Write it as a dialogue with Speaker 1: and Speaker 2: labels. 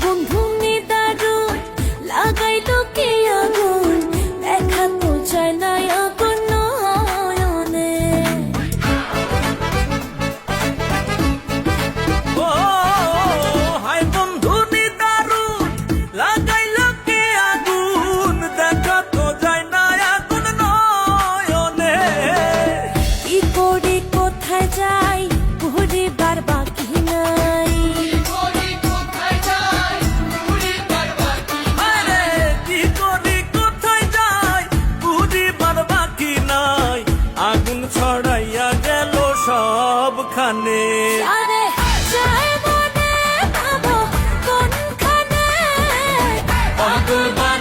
Speaker 1: বন্ধু নিদারুণ লাগাইলো কে আগুন, দেখা তো চায় না আগুন নয়নে।
Speaker 2: ও হায় বন্ধু নিদারুণ লাগাইলো কে আগুন, দেখা তো যায় না আগুন নয়নে।
Speaker 1: কি করি কোথায় যাই ঘুরিবার বাকি নাই,
Speaker 2: আরে কি করি কোথায় যাই বুঝিবার বাকি নাই, আগুন ছড়াইয়া গেল সবখানে।
Speaker 1: আরে যায় মনে ভাবো কোনখানে
Speaker 2: অন্তর্বাস